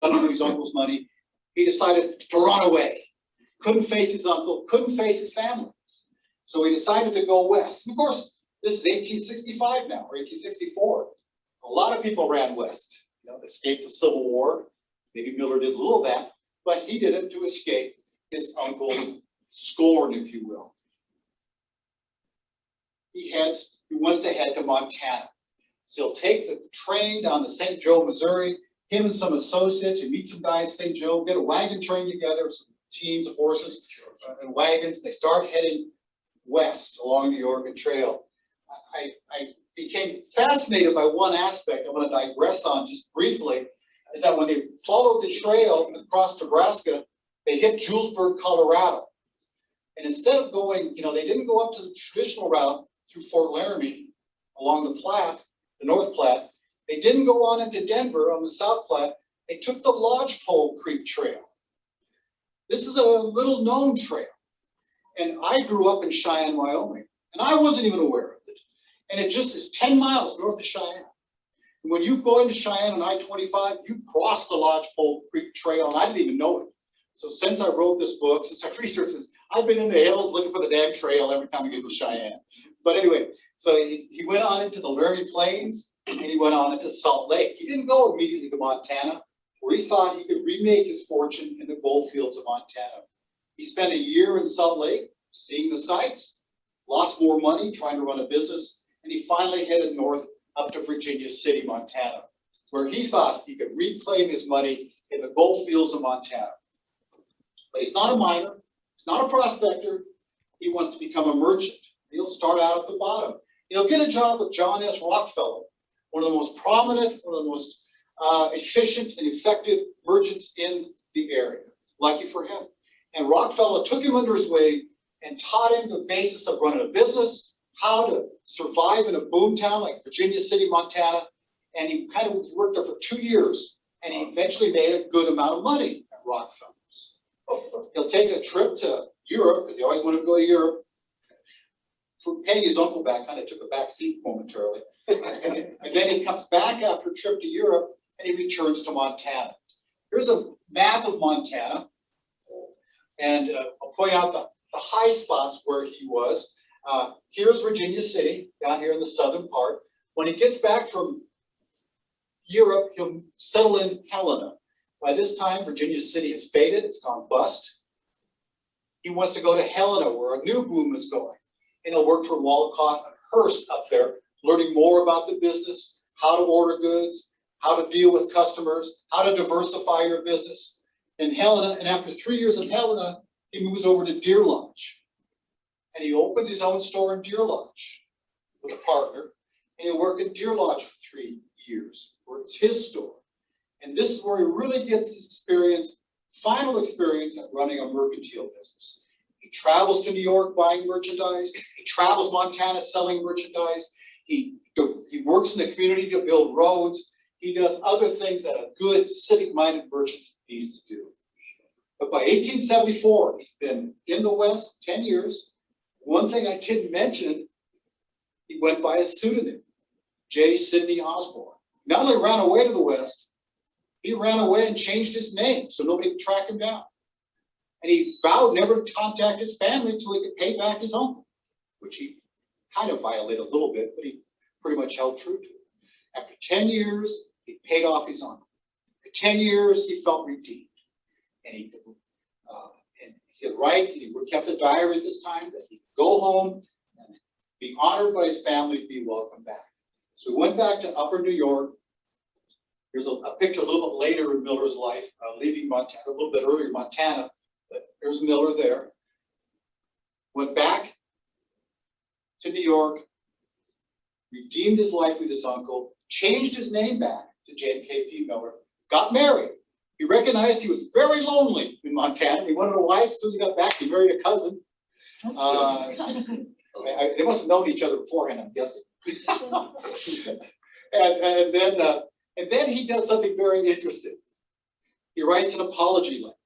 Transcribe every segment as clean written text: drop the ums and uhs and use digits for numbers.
under his uncle's money. He decided to run away. Couldn't face his uncle, couldn't face his family. So he decided to go west. And of course, this is 1865 now, or 1864. A lot of people ran west, escaped the Civil War. Maybe Miller did a little of that, but he did it to escape his uncle's scorn, if you will. He wants to head to Montana. So he'll take the train down to St. Joe, Missouri, him and some associates, you meet some guys, St. Joe, get a wagon train together, some teams of horses and wagons. They start heading west along the Oregon Trail. I became fascinated by one aspect I want to digress on just briefly, is that when they followed the trail across Nebraska, they hit Julesburg, Colorado. And instead of going, they didn't go up to the traditional route through Fort Laramie along the Platte, the North Platte. They didn't go on into Denver on the South Platte. They took the Lodgepole Creek Trail. This is a little known trail. And I grew up in Cheyenne, Wyoming, and I wasn't even aware of it. And it just is 10 miles north of Cheyenne. And when you go into Cheyenne on I-25, you cross the Lodgepole Creek Trail, and I didn't even know it. So since I wrote this book, since I researched this, I've been in the hills looking for the damn trail every time I get to Cheyenne. But anyway, so he went on into the Laramie Plains, and he went on into Salt Lake. He didn't go immediately to Montana, where he thought he could remake his fortune in the Coalfields of Montana. He spent a year in Salt Lake, seeing the sights, lost more money trying to run a business, and he finally headed north up to Virginia City, Montana, where he thought he could reclaim his money in the Coalfields of Montana. But he's not a miner, he's not a prospector, he wants to become a merchant. He'll start out at the bottom. He'll get a job with John S. Rockefeller, one of the most prominent, one of the most efficient and effective merchants in the area. Lucky for him. And Rockefeller took him under his wing and taught him the basis of running a business, how to survive in a boomtown like Virginia City, Montana. And he worked there for 2 years, and he eventually made a good amount of money at Rockefeller's. He'll take a trip to Europe, because he always wanted to go to Europe. For paying his uncle back, kind of took a back seat momentarily. And then he comes back after a trip to Europe, and he returns to Montana. Here's a map of Montana. And I'll point out the high spots where he was. Here's Virginia City, down here in the southern part. When he gets back from Europe, he'll settle in Helena. By this time, Virginia City has faded, it's gone bust. He wants to go to Helena, where a new boom is going. And he'll work for Walcott and Hearst up there, learning more about the business, how to order goods, how to deal with customers, how to diversify your business. In Helena, and after 3 years in Helena, he moves over to Deer Lodge. And he opens his own store in Deer Lodge with a partner. And he'll work in Deer Lodge for 3 years, where it's his store. And this is where he really gets his experience, final experience at running a mercantile business. He travels to New York buying merchandise. He travels Montana selling merchandise. He works in the community to build roads. He does other things that a good civic-minded merchant needs to do. But by 1874, he's been in the West 10 years. One thing I didn't mention, he went by a pseudonym, J. Sidney Osborne. Not only ran away to the West, he ran away and changed his name so nobody could track him down. And he vowed never to contact his family until he could pay back his uncle, which he kind of violated a little bit, but he pretty much held true to it. After 10 years, he paid off his uncle. For 10 years, he felt redeemed. And he could write, he kept a diary at this time, that he could go home and be honored by his family, be welcomed back. So he went back to Upper New York. Here's a picture a little bit later in Miller's life, leaving Montana, a little bit earlier Montana, but there's Miller there. Went back to New York, redeemed his life with his uncle, changed his name back to J.K.P. Miller, got married. He recognized he was very lonely in Montana. He wanted a wife. As soon as he got back, he married a cousin. They must have known each other beforehand, I'm guessing. and then he does something very interesting. He writes an apology letter.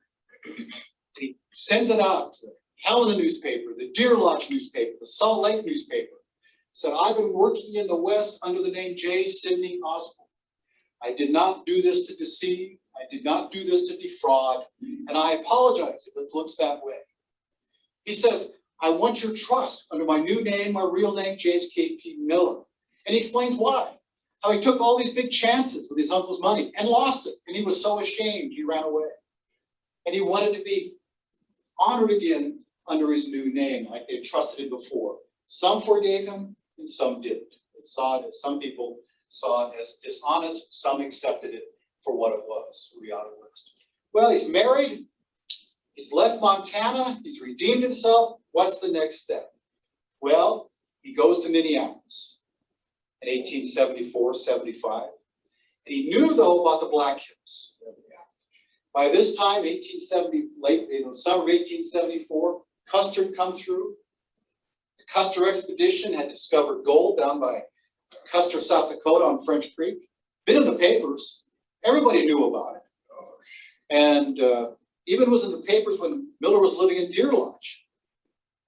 He sends it out to the Helena newspaper, the Deer Lodge newspaper, the Salt Lake newspaper. Said, I've been working in the West under the name J. Sidney Osborne. I did not do this to deceive. I did not do this to defraud, and I apologize if it looks that way. He says, I want your trust under my new name, my real name, James K.P. Miller. And he explains why. How he took all these big chances with his uncle's money and lost it. And he was so ashamed he ran away. And he wanted to be honored again under his new name, like they had trusted him before. Some forgave him and some didn't. Some people saw it as dishonest, some accepted it for what it was, reality was. Well, he's married, he's left Montana, he's redeemed himself. What's the next step? Well, he goes to Minneapolis in 1874-75. And he knew, though, about the Black Hills. By this time, 1870, late in the summer of 1874, Custer had come through. The Custer expedition had discovered gold down by Custer, South Dakota on French Creek. Been in the papers. Everybody knew about it. And even was in the papers when Miller was living in Deer Lodge.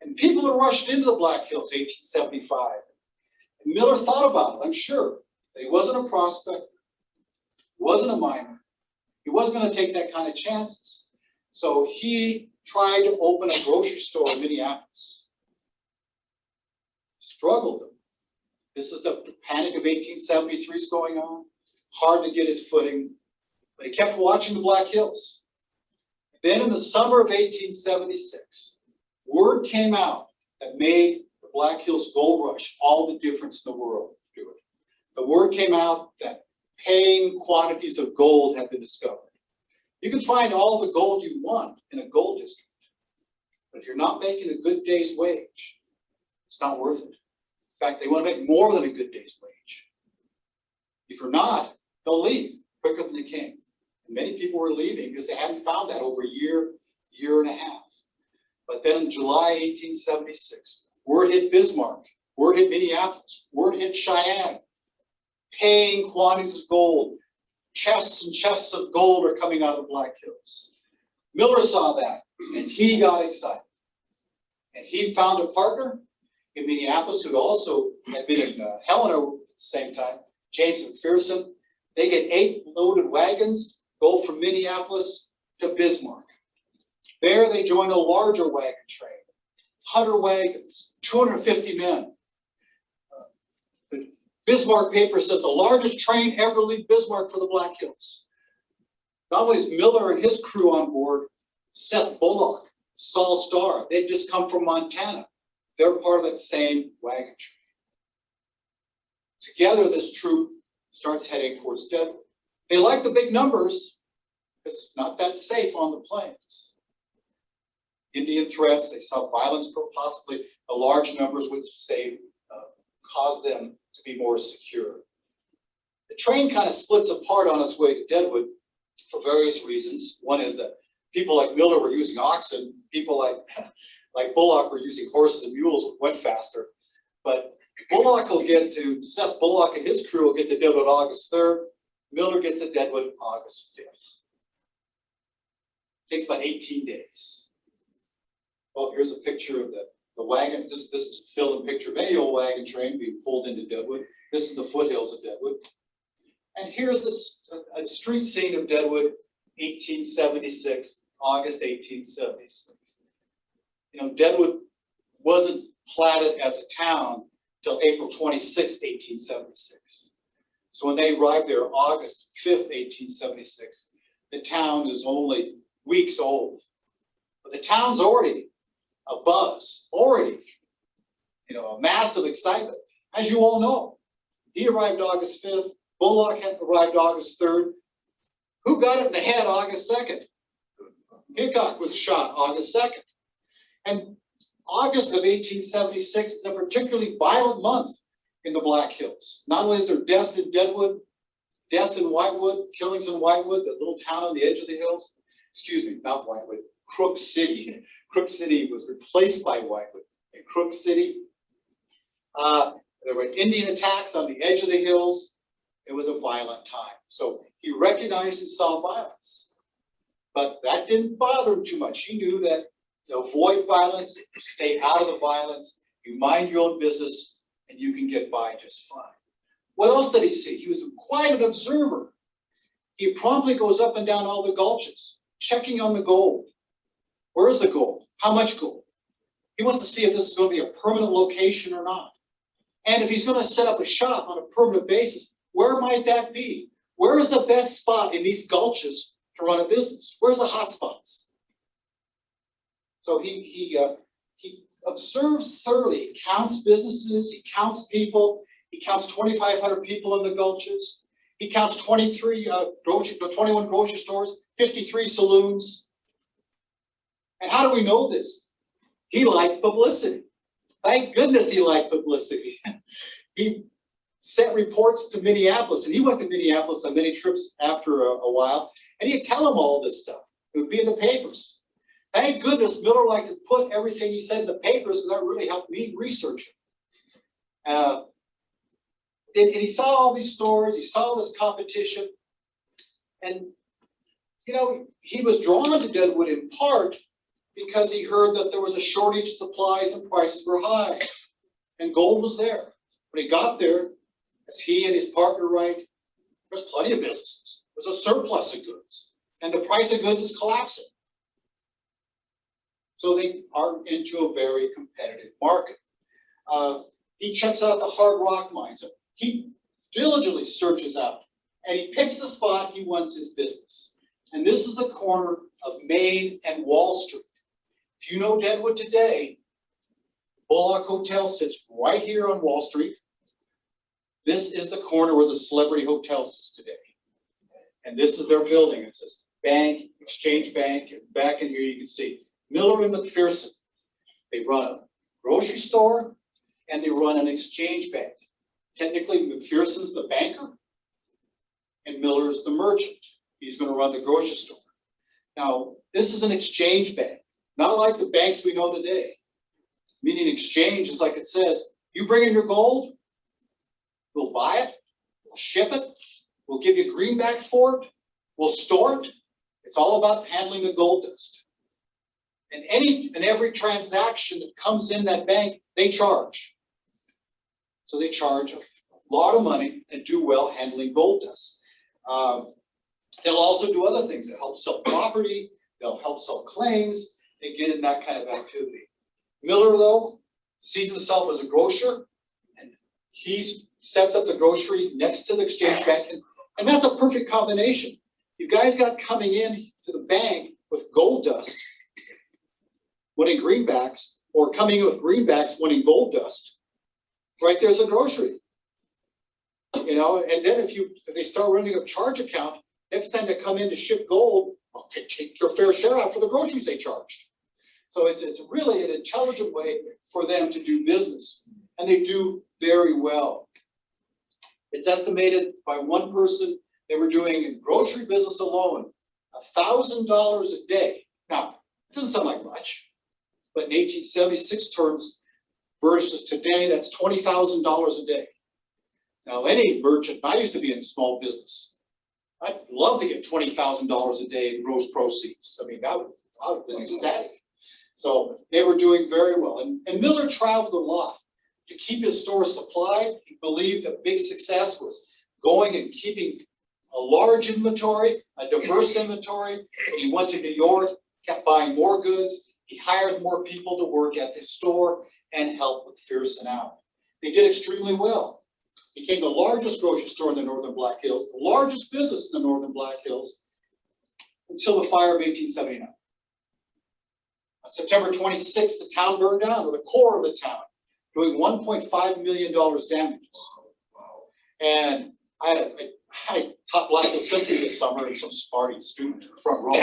And people had rushed into the Black Hills, 1875. And Miller thought about it, I'm sure, that he wasn't a prospector, wasn't a miner. He wasn't going to take that kind of chances. So he tried to open a grocery store in Minneapolis. Struggled. This is the Panic of 1873 is going on. Hard to get his footing. But he kept watching the Black Hills. Then in the summer of 1876, word came out that made the Black Hills gold rush all the difference in the world. The word came out that paying quantities of gold have been discovered. You can find all the gold you want in a gold district, but if you're not making a good day's wage, it's not worth it. In fact, they want to make more than a good day's wage. If you're not, they'll leave quicker than they came. And many people were leaving because they hadn't found that over a year and a half. But then in July 1876, word hit Bismarck, word hit Minneapolis, word hit Cheyenne. Paying quantities of gold, chests and chests of gold are coming out of the Black Hills. Miller saw that, and he got excited. And he found a partner in Minneapolis who also had been in Helena at the same time, James McPherson. They get 8 loaded wagons, go from Minneapolis to Bismarck. There they join a larger wagon train, 100 wagons, 250 men. The Bismarck paper says the largest train ever to leave Bismarck for the Black Hills. Not only is Miller and his crew on board, Seth Bullock, Saul Starr, they'd just come from Montana. They're part of that same wagon train. Together, this troop starts heading towards Deadwood. They like the big numbers. It's not that safe on the plains. Indian threats, they saw violence, possibly the large numbers would cause them to be more secure. The train kind of splits apart on its way to Deadwood for various reasons. One is that people like Miller were using oxen. People like Bullock were using horses and mules, which went faster. But Seth Bullock and his crew will get to Deadwood August 3rd. Miller gets to Deadwood August 5th. Takes about 18 days. Well, here's a picture of the wagon. This is a fill-in picture of any old wagon train being pulled into Deadwood. This is the foothills of Deadwood. And here's a street scene of Deadwood, 1876, August 1876. You know, Deadwood wasn't platted as a town till April 26, 1876. So when they arrived there, August 5th, 1876, the town is only weeks old. But the town's already a buzz, already, a massive excitement. As you all know, he arrived August 5th, Bullock had arrived August 3rd. Who got it in the head August 2nd? Hickok was shot August 2nd. And August of 1876 is a particularly violent month in the Black Hills. Not only is there death in Deadwood, death in Whitewood, killings in Whitewood, the little town on the edge of the hills. Excuse me, not Whitewood, Crook City. Crook City was replaced by Whitewood. In Crook City, there were Indian attacks on the edge of the hills. It was a violent time. So he recognized and saw violence. But that didn't bother him too much. He knew that to avoid violence, stay out of the violence, you mind your own business, and you can get by just fine. What else did he see? He was quite an observer. He promptly goes up and down all the gulches, checking on the gold. Where's the gold? How much gold? He wants to see if this is going to be a permanent location or not. And if he's going to set up a shop on a permanent basis, where might that be? Where is the best spot in these gulches to run a business? Where's the hot spots? So he observes thoroughly. He counts businesses. He counts people. He counts 2,500 people in the gulches. He counts 21 grocery stores, 53 saloons. And how do we know this? He liked publicity. Thank goodness he liked publicity. He sent reports to Minneapolis, and he went to Minneapolis on many trips after a while, and he'd tell them all this stuff. It would be in the papers. Thank goodness Miller liked to put everything he said in the papers, because that really helped me research it. And he saw all these stores, he saw this competition, and he was drawn to Deadwood in part because he heard that there was a shortage of supplies and prices were high, and gold was there. When he got there, as he and his partner write, there's plenty of businesses. There's a surplus of goods, and the price of goods is collapsing. So they are into a very competitive market. He checks out the hard rock mines. He diligently searches out, and he picks the spot he wants his business. And this is the corner of Main and Wall Street. If you know Deadwood today, Bullock Hotel sits right here on Wall Street. This is the corner where the Celebrity Hotel sits today. And this is their building. It says Bank, Exchange Bank, and back in here you can see Miller and McPherson. They run a grocery store and they run an exchange bank. Technically, McPherson's the banker and Miller's the merchant. He's going to run the grocery store. Now, this is an exchange bank, not like the banks we know today. Meaning exchange is like it says, you bring in your gold, we'll buy it, we'll ship it, we'll give you greenbacks for it, we'll store it. It's all about handling the gold dust. And any and every transaction that comes in that bank, they charge. So they charge a lot of money and do well handling gold dust. They'll also do other things. They'll help sell property. They'll help sell claims. They get in that kind of activity. Miller, though, sees himself as a grocer, and he sets up the grocery next to the exchange bank. And that's a perfect combination. You guys got coming in to the bank with gold dust, winning greenbacks, or coming in with greenbacks, winning gold dust. Right there's a grocery. And then if they start running a charge account, next time they come in to ship gold, well, they take their fair share out for the groceries they charged. So it's really an intelligent way for them to do business, and they do very well. It's estimated by one person they were doing in grocery business alone $1,000 a day. Now, it doesn't sound like much, but in 1876 terms versus today, that's $20,000 a day. Now, any merchant, I used to be in small business. I'd love to get $20,000 a day in gross proceeds. I mean, I would have been ecstatic. So they were doing very well. And Miller traveled a lot to keep his store supplied. He believed that big success was going and keeping a large inventory, a diverse inventory. And he went to New York, kept buying more goods. He hired more people to work at his store and help McPherson out. They did extremely well. Became the largest grocery store in the Northern Black Hills, the largest business in the Northern Black Hills, until the fire of 1879. On September 26th, the town burned down, or the core of the town, doing $1.5 million damages. And I taught Black Hills history this summer, and some smarty student in the front row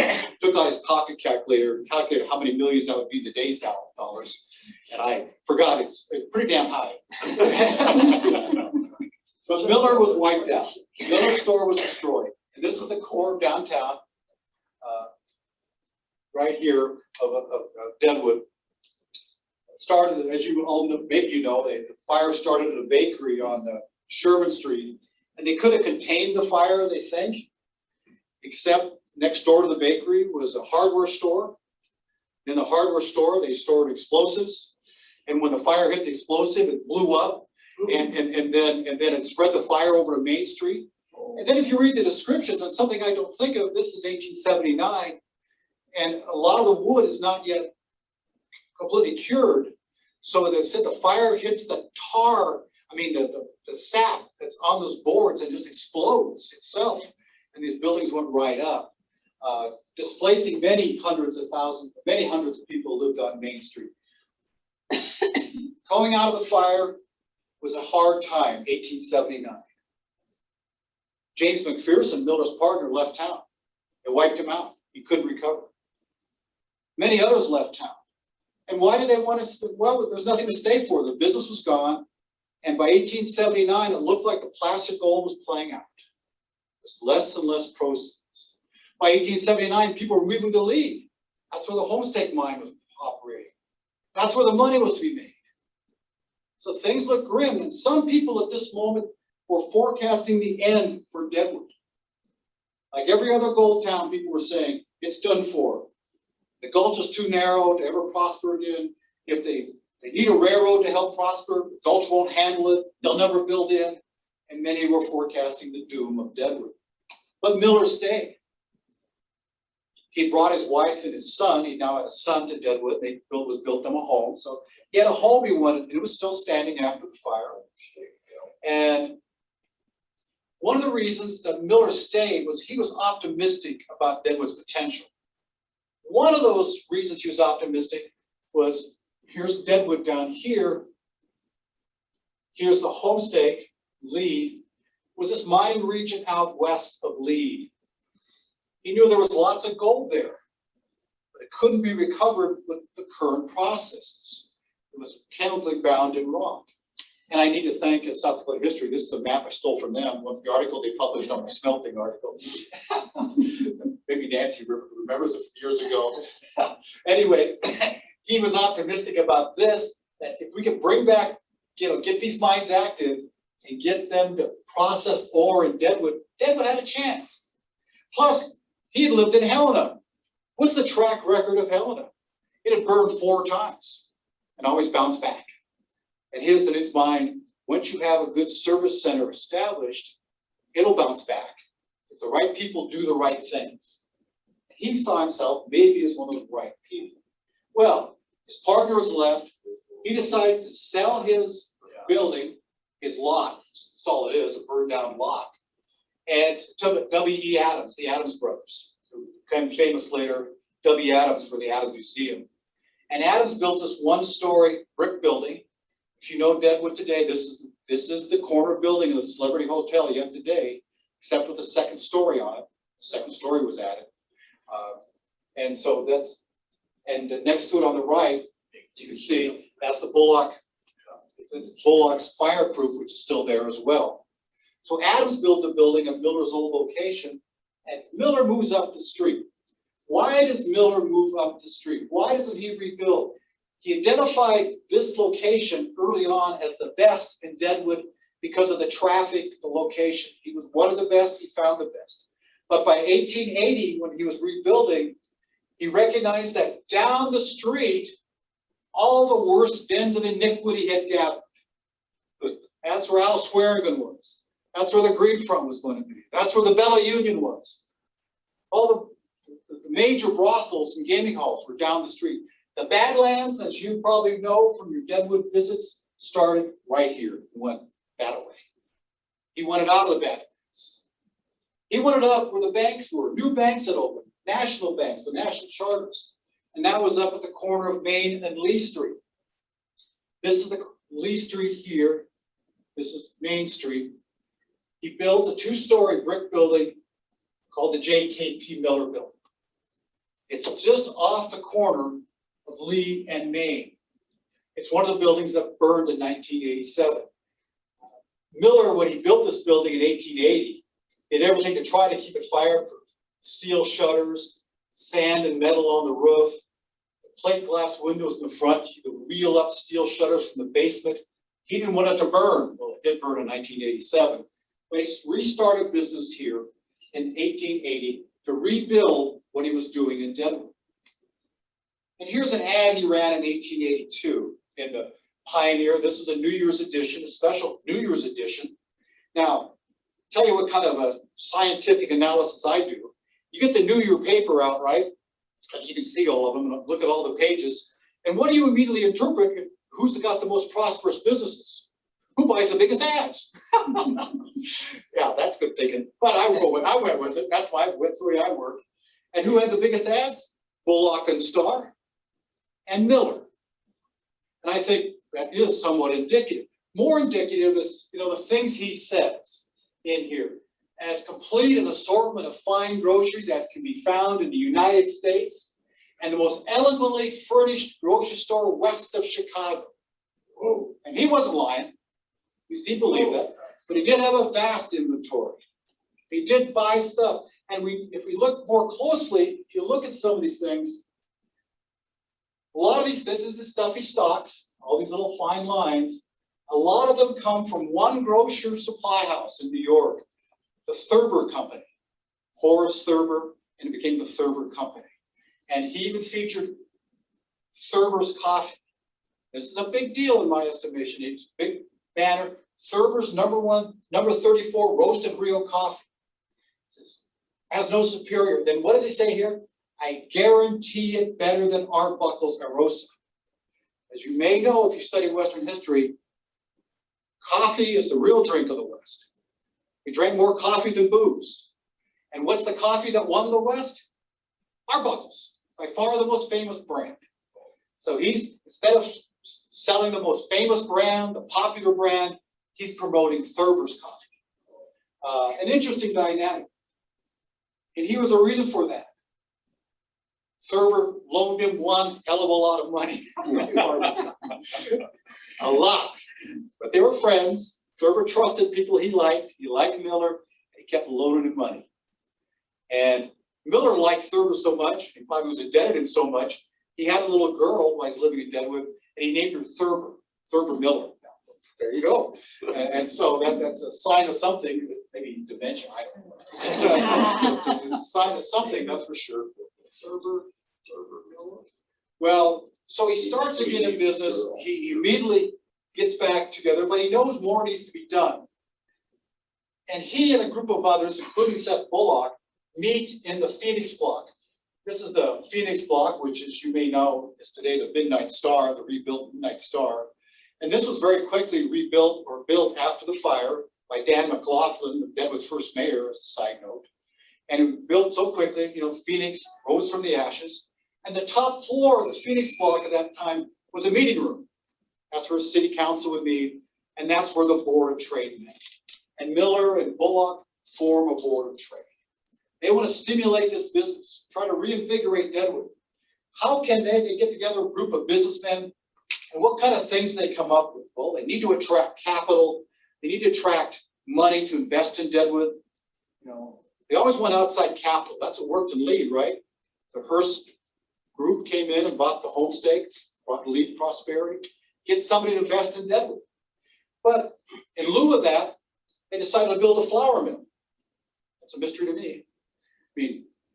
took out his pocket calculator and calculated how many millions that would be in today's dollars. And I forgot it's pretty damn high. But Miller was wiped out. Miller's store was destroyed. And this is the core of downtown, right here of Deadwood. It started, as you all know, maybe you know, the fire started at a bakery on Sherman Street. And they could have contained the fire, they think, except next door to the bakery was a hardware store. In the hardware store, they stored explosives. And when the fire hit the explosive, it blew up. And then it spread the fire over to Main Street. And then if you read the descriptions, and something I don't think of, this is 1879, and a lot of the wood is not yet completely cured. So they said the fire hits the tar, the sap that's on those boards and just explodes itself. And these buildings went right up, displacing many hundreds of people lived on Main Street. Going out of the fire was a hard time, 1879. James McPherson, Miller's partner, left town. It wiped him out. He couldn't recover. Many others left town. And why did they want to? Well, there's nothing to stay for. The business was gone. And by 1879, it looked like the plastic gold was playing out. There's less and less proceeds. By 1879, people were moving to Lee. That's where the homestake mine was operating. That's where the money was to be made. So things look grim. And some people at this moment were forecasting the end for Deadwood. Like every other gold town, people were saying, it's done for. The Gulch is too narrow to ever prosper again. If they need a railroad to help prosper, the Gulch won't handle it. They'll never build in. And many were forecasting the doom of Deadwood. But Miller stayed. He brought his wife and his son. He now had a son to Deadwood. They built them a home. So he had a home he wanted. It was still standing after the fire. And one of the reasons that Miller stayed was he was optimistic about Deadwood's potential. One of those reasons he was optimistic was, here's Deadwood down here. Here's the homestake, Lee, was this mining region out west of Lee. He knew there was lots of gold there, but it couldn't be recovered with the current processes. It was chemically bound in rock. And I need to thank South Dakota History. This is a map I stole from them, the article they published on the smelting article. Maybe Nancy remembers it from years ago. Anyway, he was optimistic about this, that if we could bring back, get these mines active and get them to process ore in Deadwood, Deadwood had a chance. Plus, he had lived in Helena. What's the track record of Helena? It had burned 4 times and always bounced back. And in his mind, once you have a good service center established, it'll bounce back if the right people do the right things. He saw himself maybe as one of the right people. Well, his partner was left. He decides to sell his building, his lot. That's all it is, a burned down lot. And to W.E. Adams, the Adams brothers, who became famous later, W. Adams for the Adams Museum. And Adams built this 1-story brick building. If you know Deadwood today, this is the corner building of the Celebrity Hotel you have today, except with a 2nd story on it. The 2nd story was added. And so next to it on the right, you can see that's the Bullock. It's Bullock's fireproof, which is still there as well. So Adams builds a building at Miller's old location, and Miller moves up the street. Why does Miller move up the street? Why doesn't he rebuild? He identified this location early on as the best in Deadwood because of the traffic, the location. He was one of the best, he found the best. But by 1880, when he was rebuilding, he recognized that down the street, all the worst dens of iniquity had gathered. That's where Al Swearingen was. That's where the Green Front was going to be. That's where the Bella Union was. All the major brothels and gaming halls were down the street. The Badlands, as you probably know from your Deadwood visits, started right here and went that way. He wanted out of the Badlands. He wanted up where the banks were. New banks had opened, national banks with national charters. And that was up at the corner of Main and Lee Street. This is the Lee Street here. This is Main Street. He built a 2-story brick building called the J.K.P. Miller Building. It's just off the corner of Lee and Main. It's one of the buildings that burned in 1987. Miller, when he built this building in 1880, did everything to try to keep it fireproof. Steel shutters, sand and metal on the roof, plate glass windows in the front. You could reel up steel shutters from the basement. He didn't want it to burn. Well, it did burn in 1987. But he restarted business here in 1880 to rebuild what he was doing in Deadwood. And here's an ad he ran in 1882 in the Pioneer. This was a New Year's edition, a special New Year's edition. Now, tell you what kind of a scientific analysis I do. You get the New Year paper out, right? And you can see all of them and look at all the pages. And what do you immediately interpret if who's got the most prosperous businesses? Who buys the biggest ads? Yeah, that's good thinking. But I went with it. That's the way I work. And who had the biggest ads? Bullock and Starr and Miller. And I think that is somewhat indicative. More indicative is, the things he says in here. As complete an assortment of fine groceries as can be found in the United States, and the most elegantly furnished grocery store west of Chicago. Whoa. And he wasn't lying. At least he believed that. But he did have a vast inventory. He did buy stuff. And if we look more closely, if you look at some of these things, a lot of this is the stuff he stocks, all these little fine lines. A lot of them come from one grocer supply house in New York, the Thurber Company, Horace Thurber, and it became the Thurber Company. And he even featured Thurber's coffee. This is a big deal in my estimation. It's a big banner. Thurber's number 34 roasted real coffee. It says, has no superior. Then what does he say here? I guarantee it better than Arbuckle's Arosa. As you may know, if you study Western history, coffee is the real drink of the West. We drank more coffee than booze. And what's the coffee that won the West? Arbuckle's, by far the most famous brand. So he's, instead of selling the most famous brand, the popular brand, he's promoting Thurber's coffee. An interesting dynamic. And here was a reason for that. Thurber loaned him one hell of a lot of money. A lot. But they were friends. Thurber trusted people he liked. He liked Miller. He kept loaning him money. And Miller liked Thurber so much, he probably was indebted him so much, he had a little girl while he's living in Deadwood, and he named her Thurber Miller. There you go. And so that's a sign of something, maybe dementia, I don't know. It's a sign of something, that's for sure. Thurber Miller. Well, so he starts again in business. He immediately gets back together, but he knows more needs to be done. And he and a group of others, including Seth Bullock, meet in the Phoenix block. This is the Phoenix block, which, as you may know, is today the Midnight Star, the rebuilt Midnight Star. And this was very quickly rebuilt or built after the fire by Dan McLaughlin, Deadwood's first mayor, as a side note. And it was built so quickly, Phoenix rose from the ashes. And the top floor of the Phoenix block at that time was a meeting room. That's where city council would meet, and that's where the Board of Trade met. And Miller and Bullock form a Board of Trade. They want to stimulate this business, try to reinvigorate Deadwood. How can they get together a group of businessmen, and what kind of things they come up with? Well, they need to attract capital. They need to attract money to invest in Deadwood. They always want outside capital. That's what worked in Lead, right? The Hearst group came in and bought the homestake, brought Lead prosperity, get somebody to invest in Deadwood. But in lieu of that, they decided to build a flour mill. That's a mystery to me.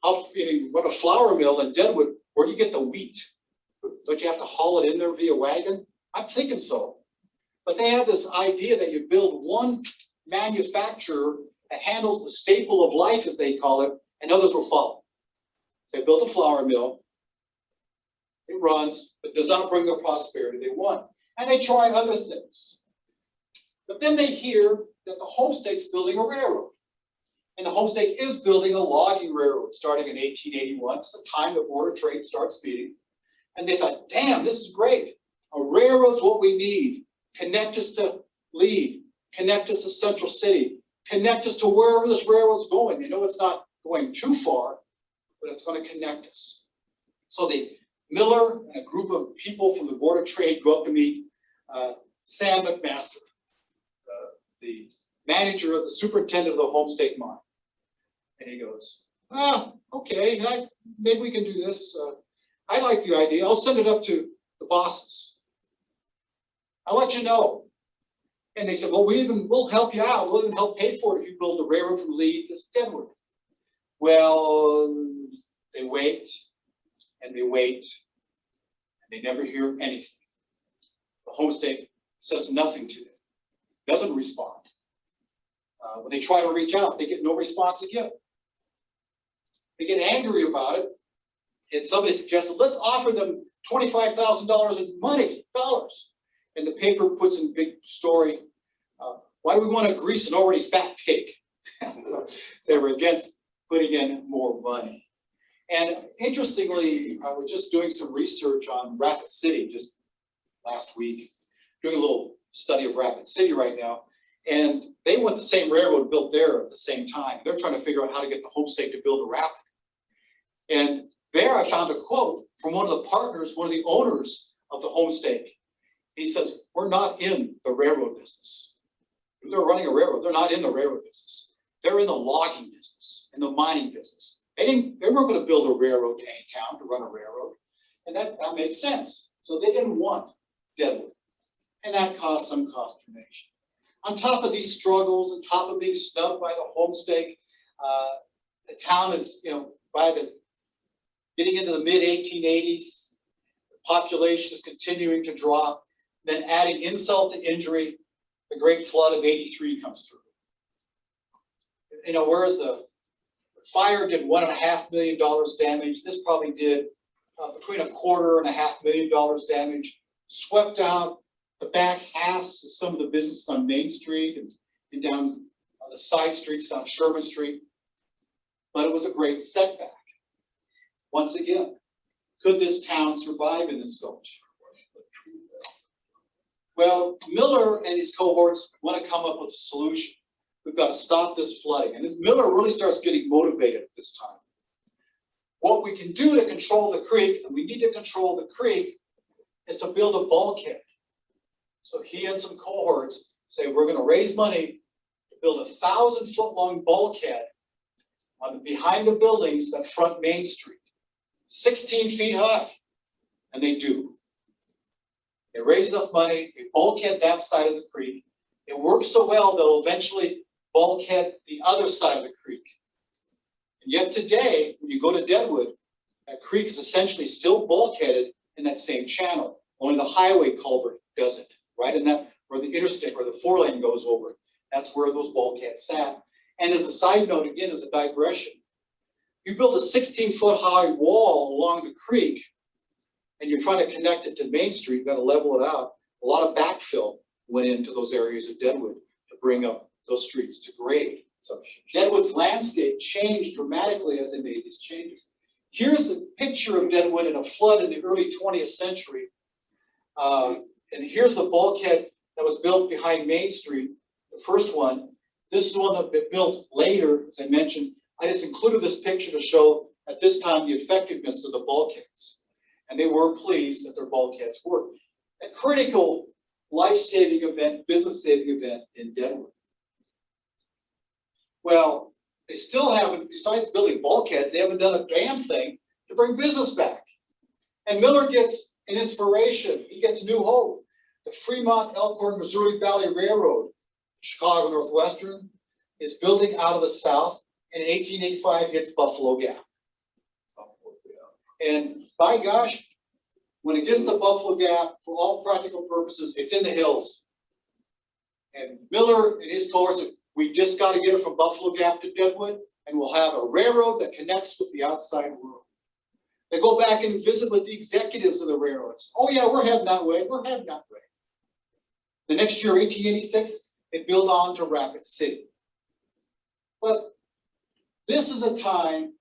What a flour mill in Deadwood, where do you get the wheat? Don't you have to haul it in there via wagon? I'm thinking so. But they have this idea that you build one manufacturer that handles the staple of life, as they call it, and others will follow. So they build a flour mill. It runs, but does not bring the prosperity they want. And they try other things. But then they hear that the homestake's building a railroad. And the homestake is building a logging railroad starting in 1881. It's the time the Board of Trade starts meeting. And they thought, damn, this is great. A railroad's what we need. Connect us to Lead. Connect us to Central City. Connect us to wherever this railroad's going. They know it's not going too far, but it's going to connect us. So Miller and a group of people from the Board of Trade go up to meet Sam McMaster, the manager of the superintendent of the homestake mine. And he goes, okay, maybe we can do this. I like the idea. I'll send it up to the bosses. I'll let you know. And they said, well, we'll help you out. We'll even help pay for it if you build a railroad from Lead to Deadwood. Well, they wait and they wait and they never hear anything. The homestake says nothing to them, doesn't respond. When they try to reach out, they get no response again. They get angry about it, and somebody suggested, let's offer them $25,000 in money, dollars. And the paper puts in a big story, why do we want to grease an already fat pig? So they were against putting in more money. And interestingly, I was just doing some research on Rapid City just last week, doing a little study of Rapid City right now. And they want the same railroad built there at the same time. They're trying to figure out how to get the home state to build a rapid. And there I found a quote from one of the partners, one of the owners of the home stake. He says, we're not in the railroad business. If they're running a railroad, they're not in the railroad business. They're in the logging business, in the mining business. They weren't going to build a railroad to any town to run a railroad. And that makes sense. So they didn't want Deadwood. And that caused some consternation. On top of these struggles, on top of being snubbed by the home stake, the town is, by the getting into the mid-1880s, the population is continuing to drop. Then adding insult to injury, the Great Flood of '83 comes through. Whereas the fire did $1.5 million damage, this probably did between $250,000 and $500,000 damage, swept out the back halves of some of the businesses on Main Street and down on the side streets down Sherman Street. But it was a great setback. Once again, could this town survive in this gulch? Well, Miller and his cohorts want to come up with a solution. We've got to stop this flooding. And Miller really starts getting motivated at this time. What we can do to control the creek, and we need to control the creek, is to build a bulkhead. So he and some cohorts say, we're going to raise money to build a 1,000-foot-long bulkhead behind the buildings that front Main Street, 16 feet high. And they do. They raise enough money, they bulkhead that side of the creek. It works so well, they'll eventually bulkhead the other side of the creek. And yet today, when you go to Deadwood, that creek is essentially still bulkheaded in that same channel. Only the highway culvert doesn't, right? And that where the interstate or the 4-lane goes over, that's where those bulkheads sat. And as a side note, again, as a digression, you build a 16-foot high wall along the creek, and you're trying to connect it to Main Street, you've got to level it out. A lot of backfill went into those areas of Deadwood to bring up those streets to grade. So Deadwood's landscape changed dramatically as they made these changes. Here's the picture of Deadwood in a flood in the early 20th century. And here's the bulkhead that was built behind Main Street, the first one. This is the one that was built later, as I mentioned. I just included this picture to show at this time the effectiveness of the bulkheads. And they were pleased that their bulkheads worked. A critical life-saving event, business-saving event in Deadwood. Well, they still haven't, besides building bulkheads, they haven't done a damn thing to bring business back. And Miller gets an inspiration. He gets new hope. The Fremont Elkhorn Missouri Valley Railroad, Chicago Northwestern, is building out of the south, and in 1885 hits Buffalo Gap. And by gosh, when it gets to Buffalo Gap, for all practical purposes, it's in the hills. And Miller and his cohorts, we just got to get it from Buffalo Gap to Deadwood, and we'll have a railroad that connects with the outside world. They go back and visit with the executives of the railroads. Oh yeah, we're heading that way, we're heading that way. The next year, 1886, they build on to Rapid City. But this is a time,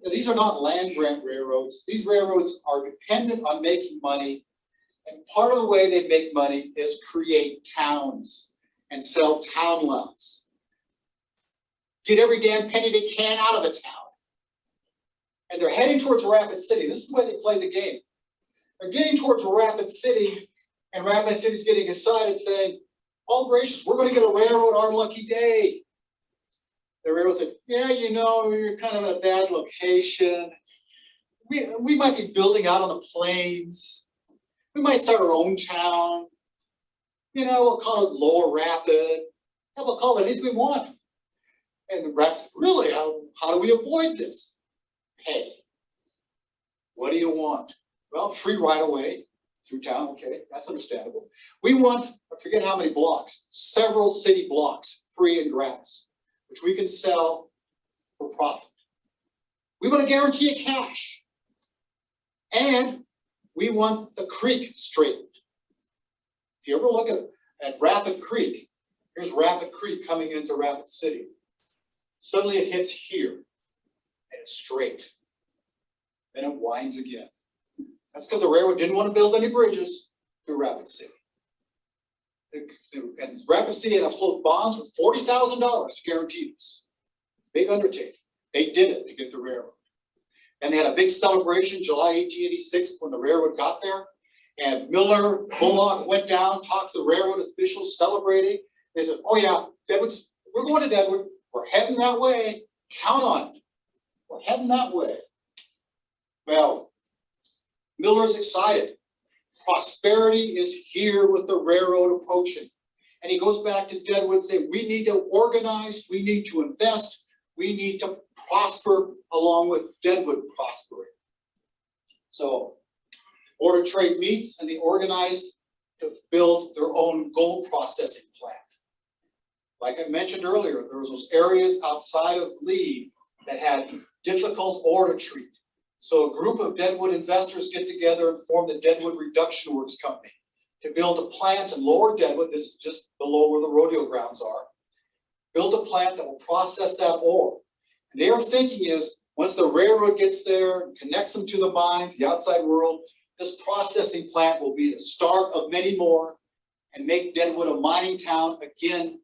these are not land grant railroads. These railroads are dependent on making money. And part of the way they make money is create towns and sell town lots. Get every damn penny they can out of a town. And they're heading towards Rapid City. This is the way they play the game. They're getting towards Rapid City, and Rapid City's getting excited saying, oh gracious, we're going to get a railroad our lucky day. The railroad said, yeah, you're kind of in a bad location. We might be building out on the plains. We might start our own town. We'll call it Lower Rapid. We'll call it anything we want. And the Rapid said, really, how do we avoid this? Hey, what do you want? Well, free right-of-way through town, okay, that's understandable. We want, I forget how many blocks, several city blocks, free and gratis. which we can sell for profit. We want to guarantee a cash. And we want the creek straightened. If you ever look at Rapid Creek, here's Rapid Creek coming into Rapid City. Suddenly it hits here, and it's straight. Then it winds again. That's because the railroad didn't want to build any bridges through Rapid City. And Rapid City had to float bonds for $40,000 to guarantee this. Big undertaking. They did it to get the railroad. And they had a big celebration July 1886 when the railroad got there. And Miller, Bullock went down, talked to the railroad officials, celebrating. They said, oh yeah, Deadwood's, we're going to Deadwood. We're heading that way. Count on it. We're heading that way. Well, Miller's excited. Prosperity is here with the railroad approaching. And he goes back to Deadwood and says, we need to organize, we need to invest, we need to prosper along with Deadwood prospering. So, Board of Trade meets and they organize to build their own gold processing plant. Like I mentioned earlier, there was those areas outside of Lee that had difficult ore to treat. So a group of Deadwood investors get together and form the Deadwood Reduction Works Company to build a plant in Lower Deadwood. This is just below where the rodeo grounds are. Build a plant that will process that ore. And their thinking is, once the railroad gets there and connects them to the mines, the outside world, this processing plant will be the start of many more and make Deadwood a mining town again,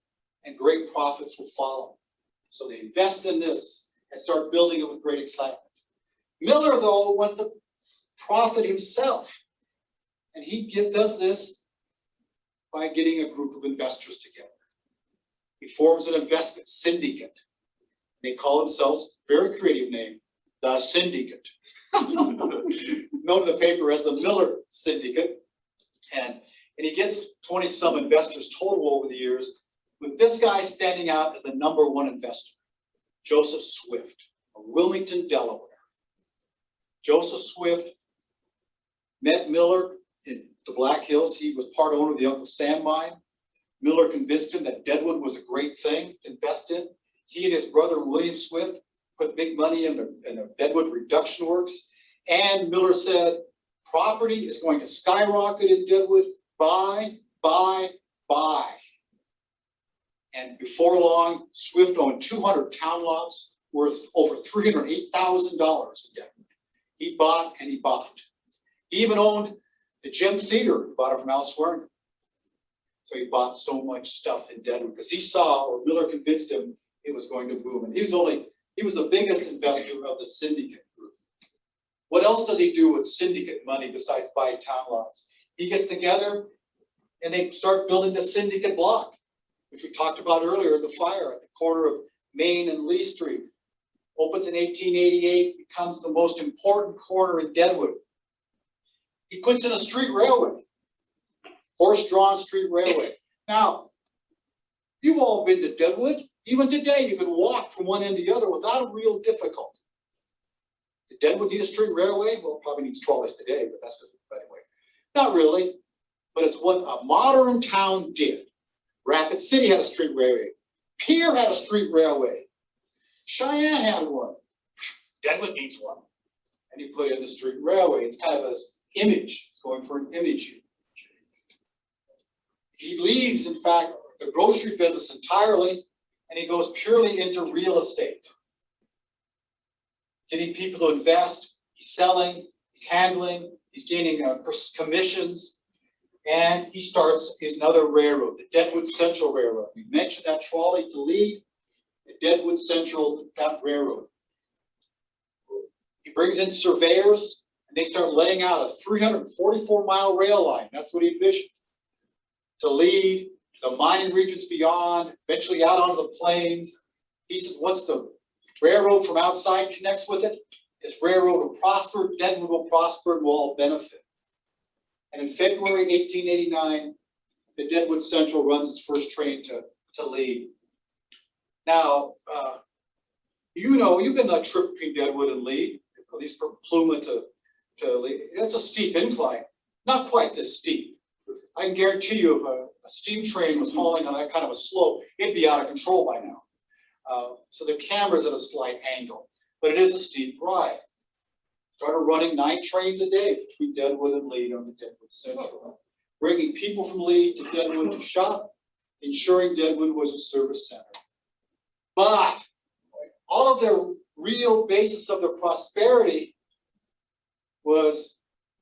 and great profits will follow. So they invest in this and start building it with great excitement. Miller, though, wants to profit himself. And he does this by getting a group of investors together. He forms an investment syndicate. They call themselves, very creative name, the Syndicate. Known in the paper as the Miller Syndicate. And he gets 20-some investors total over the years, with this guy standing out as the #1 investor, Joseph Swift of Wilmington, Delaware. Joseph Swift met Miller in the Black Hills. He was part owner of the Uncle Sam mine. Miller convinced him that Deadwood was a great thing to invest in. He and his brother, William Swift, put big money in the Deadwood Reduction Works. And Miller said, property is going to skyrocket in Deadwood. Buy, buy, buy. And before long, Swift owned 200 town lots worth over $308,000 in Deadwood. He bought and he bought. He even owned the Gem Theater, bought it from Al Swearingen. So he bought so much stuff in Deadwood because he saw, or Miller convinced him, it was going to boom. And he was the biggest investor of the syndicate group. What else does he do with syndicate money besides buy town lots? He gets together and they start building the syndicate block, which we talked about earlier, the fire at the corner of Main and Lee Street. Opens in 1888, becomes the most important corner in Deadwood. He puts in a street railway, horse-drawn street railway. Now, you've all been to Deadwood. Even today, you can walk from one end to the other without real difficulty. Did Deadwood need a street railway? Well, it probably needs trolleys today, but that's just, anyway. Not really, but it's what a modern town did. Rapid City had a street railway. Pierre had a street railway. Cheyenne had one. Deadwood needs one. And he put in the street railway. It's kind of an image. It's going for an image here. He leaves, in fact, the grocery business entirely, and he goes purely into real estate. Getting people to invest, he's selling, he's handling, he's gaining commissions, and he starts another railroad, the Deadwood Central Railroad. We mentioned that trolley to lead, the Deadwood Central Railroad. He brings in surveyors, and they start laying out a 344-mile rail line. That's what he envisioned. To lead the mining regions beyond, eventually out onto the plains. He said, once the railroad from outside connects with it, this railroad will prosper, Deadwood will prosper, and we'll all benefit. And in February 1889, the Deadwood Central runs its first train to Lee. Now, you've been on a trip between Deadwood and Lee, at least from Pluma to Lee. It's a steep incline, not quite this steep. I can guarantee you if a steam train was hauling on that kind of a slope, it'd be out of control by now. So the camera's at a slight angle, but it is a steep ride. Started running 9 trains a day between Deadwood and Lead on the Deadwood Central, bringing people from Lead to Deadwood to shop, ensuring Deadwood was a service center. But all of their real basis of their prosperity was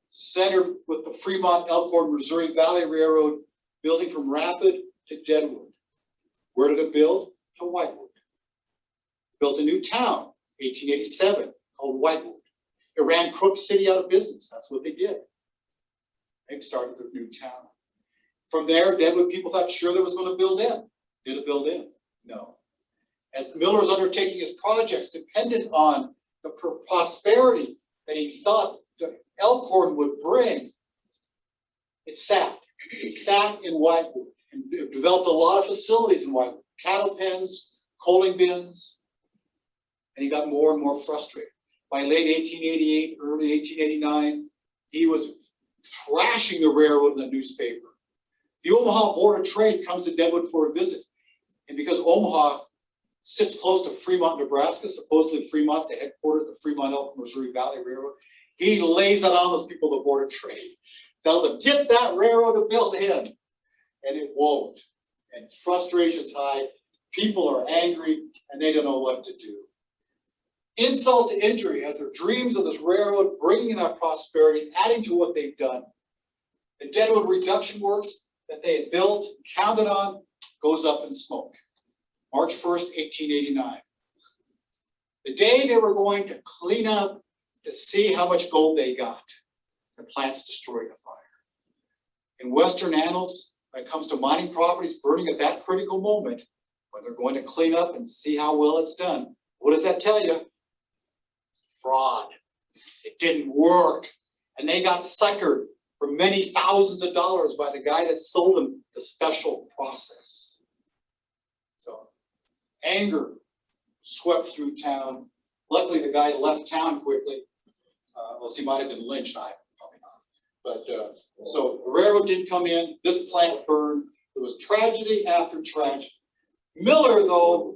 centered with the Fremont Elkhorn Missouri Valley Railroad building from Rapid to Deadwood. Where did it build? To Whitewood. Built a new town, 1887, called Whitewood. It ran Crook City out of business. That's what they did. They started their new town. From there, Deadwood people thought sure there was going to build in. Did it build in? No. As Miller's undertaking his projects depended on the prosperity that he thought the Elkhorn would bring, it sat. It sat in Whitewood and developed a lot of facilities in Whitewood. Cattle pens, coaling bins, and he got more and more frustrated. By late 1888, early 1889, he was thrashing the railroad in the newspaper. The Omaha Board of Trade comes to Deadwood for a visit. And because Omaha sits close to Fremont, Nebraska, supposedly Fremont's the headquarters of the Fremont Elkhorn Missouri Valley Railroad, he lays it on those people, the Board of Trade. Tells them, get that railroad to build in. And it won't. And frustration's high. People are angry and they don't know what to do. Insult to injury as their dreams of this railroad bringing that prosperity, adding to what they've done. The Deadwood reduction works that they had built, counted on, goes up in smoke. March 1st, 1889. The day they were going to clean up to see how much gold they got, the plant's destroyed in a fire. In Western annals, when it comes to mining properties burning at that critical moment, when they're going to clean up and see how well it's done, what does that tell you? Fraud. It didn't work. And they got suckered for many thousands of dollars by the guy that sold them the special process. So anger swept through town. Luckily, the guy left town quickly. Well, he might have been lynched. I probably not. But so the railroad didn't come in. This plant burned. There was tragedy after tragedy. Miller, though,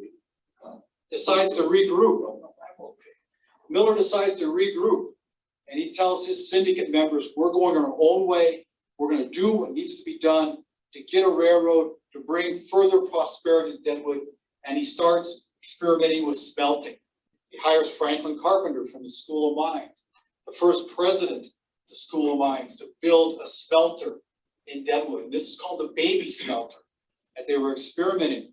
decides to regroup. Miller decides to regroup, and he tells his syndicate members, we're going our own way. We're going to do what needs to be done to get a railroad to bring further prosperity to Deadwood. And he starts experimenting with smelting. He hires Franklin Carpenter from the School of Mines, the first president of the School of Mines, to build a smelter in Deadwood. And this is called the baby smelter, as they were experimenting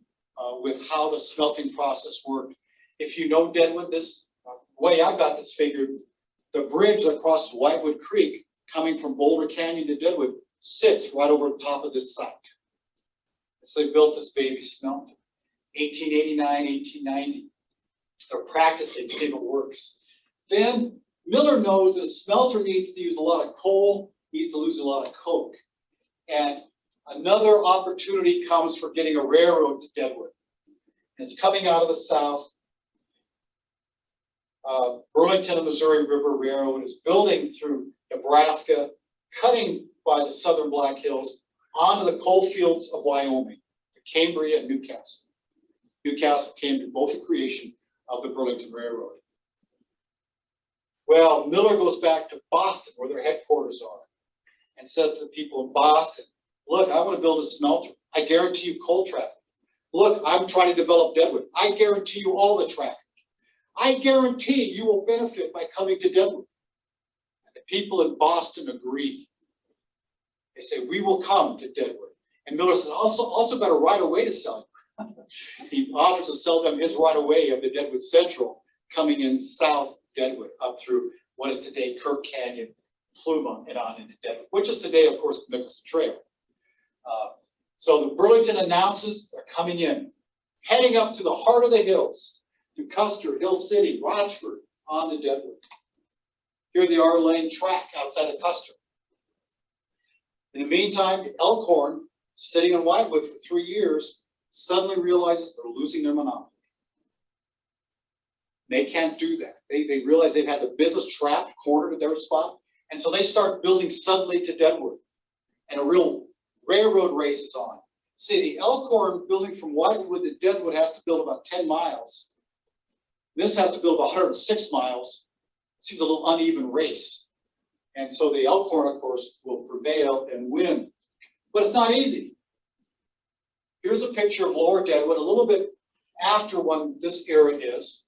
with how the smelting process worked. If you know Deadwood, this way I've got this figured, the bridge that crosses Whitewood Creek coming from Boulder Canyon to Deadwood sits right over the top of this site. So they built this baby smelter. 1889, 1890. They're practicing, see if it works. Then Miller knows that a smelter needs to use a lot of coal, needs to lose a lot of coke. And another opportunity comes for getting a railroad to Deadwood. And it's coming out of the south. Burlington and Missouri River Railroad is building through Nebraska, cutting by the southern Black Hills onto the coalfields of Wyoming, Cambria and Newcastle. Newcastle came to both the creation of the Burlington Railroad. Well, Miller goes back to Boston, where their headquarters are, and says to the people in Boston, look, I want to build a smelter. I guarantee you coal traffic. Look, I'm trying to develop Deadwood. I guarantee you all the traffic. I guarantee you will benefit by coming to Deadwood. And the people in Boston agree. They say, we will come to Deadwood. And Miller says, also got a right of way to sell you. He offers to sell them his right of way of the Deadwood Central, coming in south Deadwood up through what is today Kirk Canyon, Pluma, and on into Deadwood, which is today, of course, the Nicholson Trail. So the Burlington announces they're coming in, heading up to the heart of the hills, through Custer, Hill City, Rochford, on to Deadwood. Here they are laying track outside of Custer. In the meantime, the Elkhorn, sitting in Whitewood for 3 years, suddenly realizes they're losing their monopoly. They can't do that. They realize they've had the business trapped, cornered at their spot, and so they start building suddenly to Deadwood. And a real railroad race is on. See, the Elkhorn building from Whitewood to Deadwood has to build about 10 miles. This has to build about 106 miles. It seems a little uneven race. And so the Elkhorn, of course, will prevail and win. But it's not easy. Here's a picture of Lower Deadwood, a little bit after when this era is.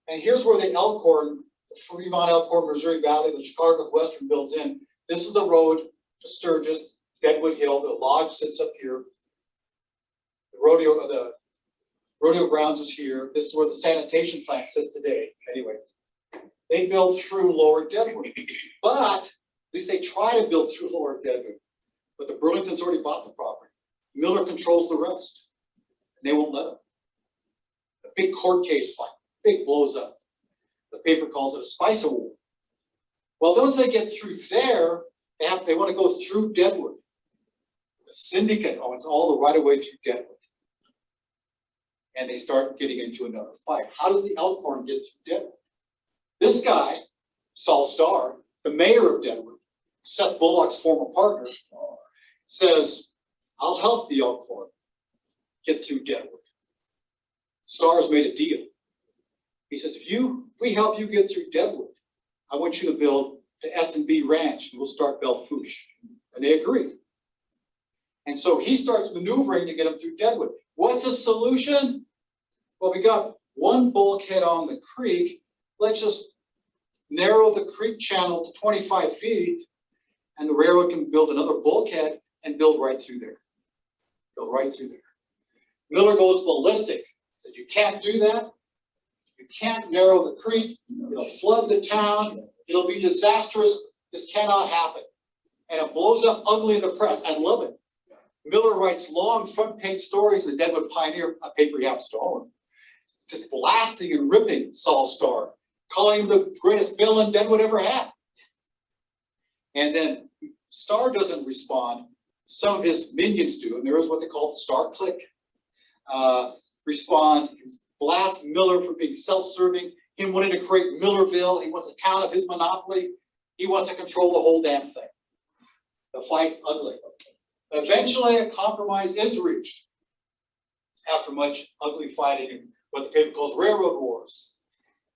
And here's where the Elkhorn, the Fremont, Elkhorn, Missouri Valley, the Chicago Western builds in. This is the road to Sturgis, Deadwood Hill. The lodge sits up here. The rodeo grounds is here. This is where the sanitation plant sits today. Anyway, they build through Lower Deadwood, but at least they try to build through Lower Deadwood. But the Burlingtons already bought the property. Miller controls the rest. And they won't let them. A big court case fight. Big blows up. The paper calls it a spice war. Well, once they get through there, they want to go through Deadwood. The syndicate owns all the right of way through Deadwood. And they start getting into another fight. How does the Elkhorn get through Deadwood? This guy, Saul Starr, the mayor of Deadwood, Seth Bullock's former partner, says, I'll help the Elkhorn get through Deadwood. Starr's made a deal. He says, if we help you get through Deadwood, I want you to build the S&B Ranch and we'll start Belle Fourche. And they agree. And so he starts maneuvering to get them through Deadwood. What's the solution? Well, we got one bulkhead on the creek. Let's just narrow the creek channel to 25 feet and the railroad can build another bulkhead and build right through there. Build right through there. Miller goes ballistic. Said, you can't do that. You can't narrow the creek. It'll flood the town. It'll be disastrous. This cannot happen. And it blows up ugly in the press. I love it. Miller writes long front page stories in the Deadwood Pioneer, a paper he happens to own, just blasting and ripping Saul Starr, calling him the greatest villain Deadwood ever had. And then Starr doesn't respond. Some of his minions do, and there is what they call the Starr clique. Respond, blast Miller for being self-serving, him wanting to create Millerville. He wants a town of his monopoly. He wants to control the whole damn thing. The fight's ugly. Eventually, a compromise is reached after much ugly fighting and what the paper calls railroad wars.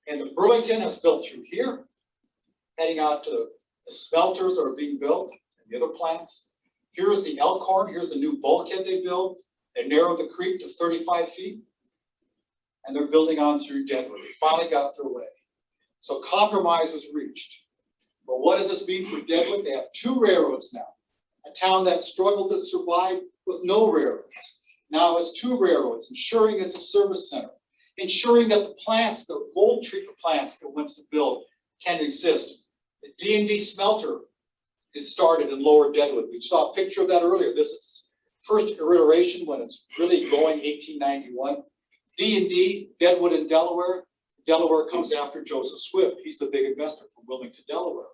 And the Burlington has built through here, heading out to the smelters that are being built and the other plants. Here's the Elkhorn. Here's the new bulkhead they built. They narrowed the creek to 35 feet. And they're building on through Deadwood. They finally got their way. So compromise was reached. But what does this mean for Deadwood? They have two railroads now. A town that struggled to survive with no railroads. Now it's two railroads, ensuring it's a service center, ensuring that the plants, the gold treatment plants it wants to build can exist. The D&D smelter is started in Lower Deadwood. We saw a picture of that earlier. This is first iteration when it's really going 1891. D&D, Deadwood and Delaware. Delaware comes after Joseph Swift. He's the big investor from Wilmington, Delaware.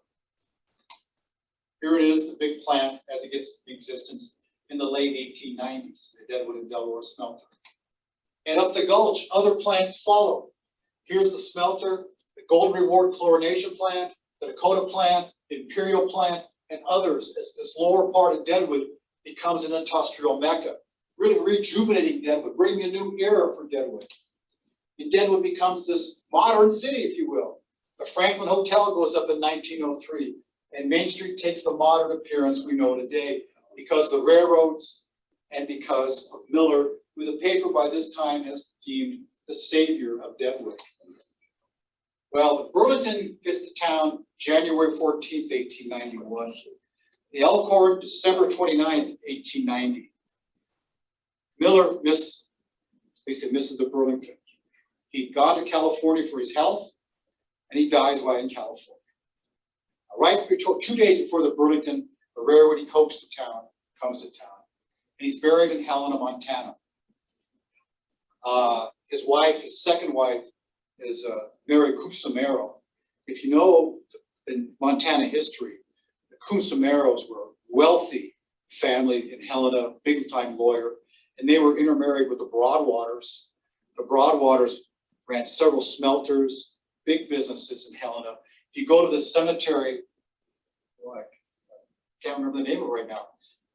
Here it is, the big plant as it gets into existence in the late 1890s, the Deadwood and Delaware smelter. And up the Gulch, other plants follow. Here's the smelter, the Golden Reward chlorination plant, the Dakota plant, the Imperial plant, and others as this lower part of Deadwood becomes an industrial mecca, really rejuvenating Deadwood, bringing a new era for Deadwood. And Deadwood becomes this modern city, if you will. The Franklin Hotel goes up in 1903. And Main Street takes the modern appearance we know today because of the railroads and because of Miller, who the paper by this time has deemed the savior of Deadwood. Well, the Burlington gets to town January 14th, 1891. The Elkhorn, December 29th, 1890. Miller misses the Burlington. He'd gone to California for his health, and he dies while in California. Right before, 2 days before the Burlington, the railroad he coaxed to town, comes to town. And he's buried in Helena, Montana. His wife, his second wife, is Mary Cusimero. If you know in Montana history, the Cusimeros were a wealthy family in Helena, big-time lawyer, and they were intermarried with the Broadwaters. The Broadwaters ran several smelters, big businesses in Helena. If you go to the cemetery, I can't remember the name of it right now.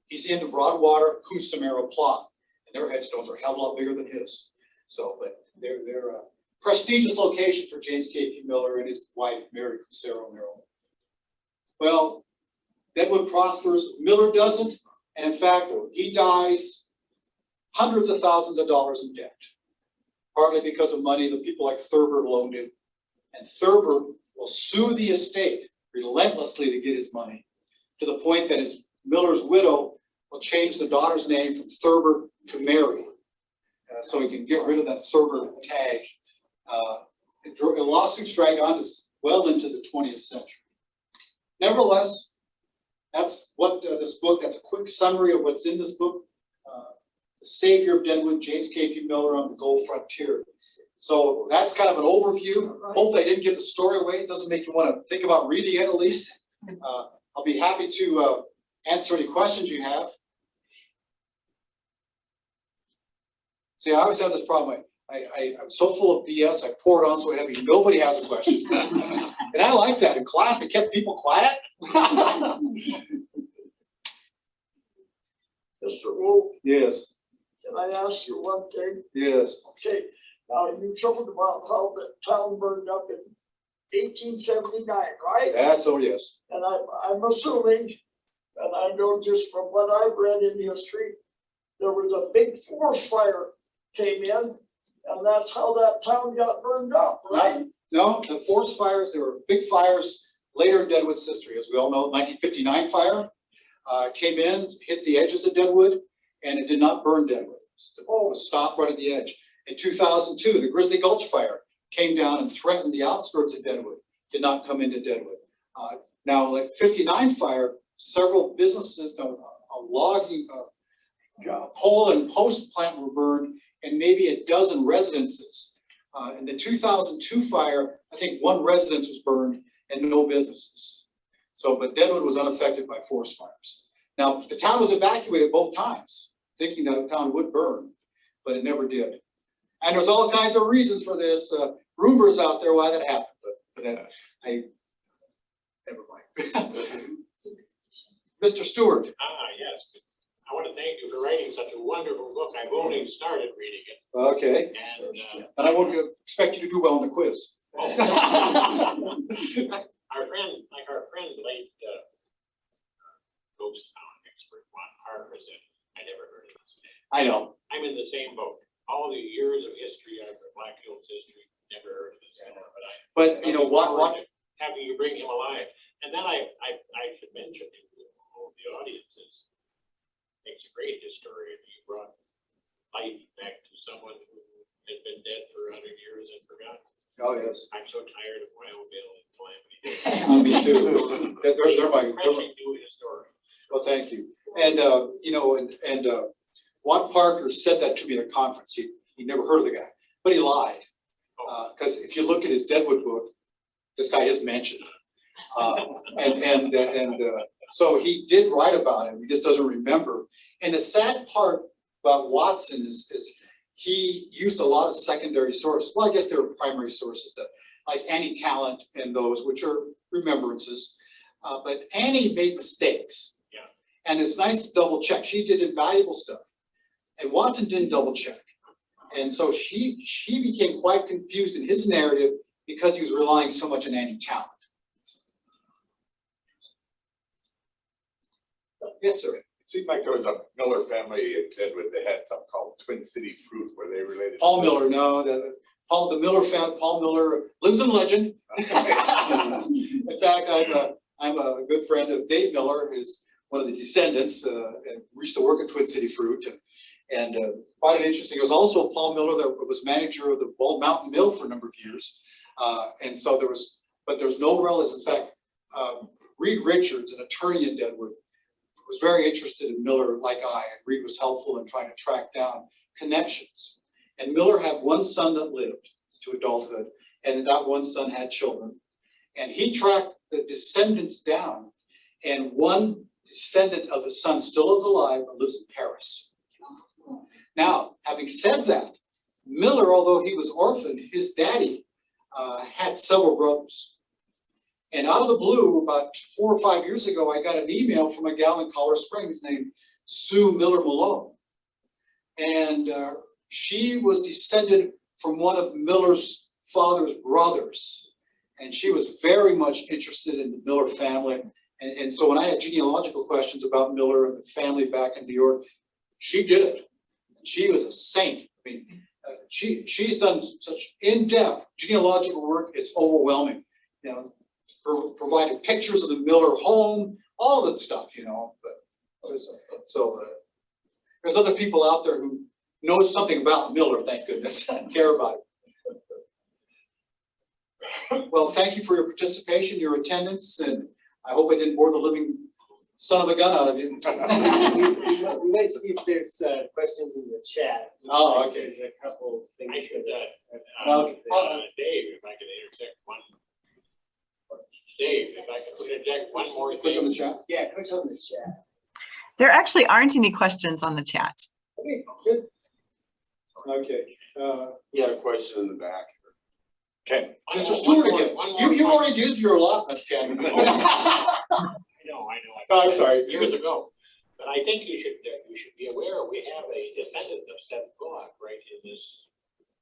He's in the Broadwater Cusimero plot. and their headstones are a hell of a lot bigger than his. So, but they're a prestigious location for James K.P. Miller and his wife, Mary Cusero Merrill. Well, Deadwood prospers, Miller doesn't, and in fact, he dies hundreds of thousands of dollars in debt, partly because of money that people like Thurber loaned him. And Thurber will sue the estate relentlessly to get his money, to the point that his Miller's widow will change the daughter's name from Thurber to Mary, so he can get rid of that Thurber tag. Lawsuits drag on to well into the 20th century. Nevertheless, that's what this book, that's a quick summary of what's in this book. The Savior of Deadwood, James K.P. Miller on the Gold Frontier. So that's kind of an overview. Hopefully I didn't give the story away. It doesn't make you want to think about reading it at least. I'll be happy to answer any questions you have. See, I always have this problem. I'm so full of BS, I pour it on so heavy, nobody has a question. And I like that. In class, it kept people quiet. Mr. Wolff, Yes, can I ask you one thing? yes. Okay, now you told about how the town burned up in 1879, right? That's, oh yes. And I'm assuming, and I know just from what I've read in history, there was a big forest fire came in, and that's how that town got burned up, right? No, the forest fires, there were big fires later in Deadwood's history. As we all know, 1959 fire came in, hit the edges of Deadwood, and it did not burn Deadwood. It was stopped right at the edge. In 2002, the Grizzly Gulch fire came down and threatened the outskirts of Deadwood, did not come into Deadwood. Now, like 59 fire, several businesses, a logging, coal and post plant were burned, and maybe a dozen residences. In the 2002 fire, I think one residence was burned and no businesses. So, but Deadwood was unaffected by forest fires. Now, the town was evacuated both times, thinking that the town would burn, but it never did. And there's all kinds of reasons for this, rumors out there why that happened, but I never mind. Mr. Stewart. Yes. I want to thank you for writing such a wonderful book. I've only started reading it. Okay. And I won't expect you to do well in the quiz. Our friend, late ghost town expert Juan Parker said, I never heard of this. I know. I'm in the same boat. All the years of history out of the Black Hills history, never heard of this. But you know what? Having you bring him alive, and then I should mention to all the audiences. Makes a great historian. You brought life back to someone who had been dead for 100 years and forgotten. Oh yes. I'm so tired of Wyoming and Calamity. Me too. They're my new historian. Well, thank you. And you know, and Juan Parker said that to me at a conference. He never heard of the guy, but he lied. Because if you look at his Deadwood book, this guy is mentioned. So he did write about him. He just doesn't remember. And the sad part about Watson is he used a lot of secondary sources. Well, I guess there were primary sources that, like Annie Talent and those, which are remembrances. But Annie made mistakes. Yeah. And it's nice to double check. She did invaluable stuff. And Watson didn't double check. And so she became quite confused in his narrative because he was relying so much on Annie Talent. Yes, sir. It seemed like there was a Miller family in Deadwood that had something called Twin City Fruit, where they related. Paul Miller, no, the Miller family. Paul Miller lives in legend. In fact, I'm a good friend of Dave Miller, who's one of the descendants. And we used to work at Twin City Fruit, and quite an interesting. It was also Paul Miller that was manager of the Bald Mountain Mill for a number of years, and so there was no relatives. In fact, Reed Richards, an attorney in Deadwood, was very interested in Miller, like I, and Reed was helpful in trying to track down connections. And Miller had one son that lived to adulthood, and that one son had children. And he tracked the descendants down, and one descendant of his son still is alive and lives in Paris. Now, having said that, Miller, although he was orphaned, his daddy had several brothers. And out of the blue, about 4 or 5 years ago, I got an email from a gal in Colorado Springs named Sue Miller Malone. And she was descended from one of Miller's father's brothers. And she was very much interested in the Miller family. And so when I had genealogical questions about Miller and the family back in New York, she did it. She was a saint. I mean, she's done such in-depth genealogical work, it's overwhelming. You know, provided pictures of the Miller home, all of that stuff, you know. But so there's other people out there who know something about Miller, thank goodness, and care about it. Well, thank you for your participation, your attendance, and I hope I didn't bore the living son of a gun out of you. We might see if there's questions in the chat. Oh, okay. There's a couple things. I should, Well, Dave, if I could interject one. Dave, if I could interject one more Click on the thing. chat. Yeah, click on the chat. There actually aren't any questions on the chat. Okay, good. Okay. You had a question in the back. Ken. Mr. Stewart again. You already did your allotment, Ken. I know. Oh, I'm sorry. Years ago, but I think you should be aware, we have a descendant of Seth Bullock right in this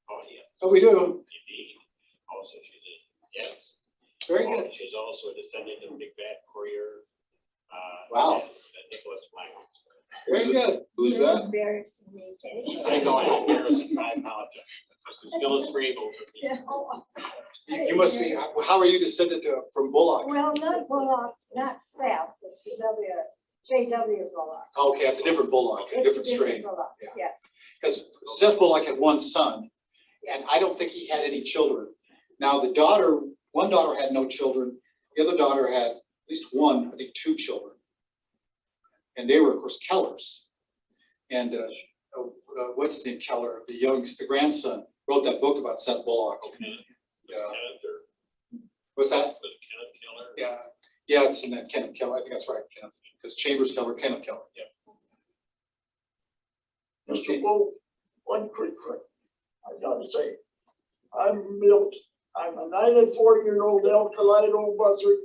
audience. Oh, we do. Indeed. Also, she's yes. Very good. She's also a descendant of Big Bad Courier. Wow. And Nicholas Black. Very good. Who's that? Embarrassing me, Kate. I know I'm embarrassed, I apologize. Phyllis Grable. You must be, how are you descended from Bullock? Well, not Bullock, not Seth, but J.W. Bullock. Okay, it's a different Bullock, a It's different strain. Bullock, Yeah. yes. Because Seth Bullock had one son, and I don't think he had any children. Now, the daughter, one daughter had no children. The other daughter had at least one, I think, two children. And they were, of course, Kellers. And what's his name, Keller, the grandson, wrote that book about Seth Bullock. What's that? Yeah, yeah, it's in that Kenneth Keller. I think that's right, Kenneth, because Chambers Keller, Kenneth Keller. Yeah. Mr. Wolff, one quick thing. I gotta say, I'm Milt. I'm a 94-year-old Alkalito buzzard,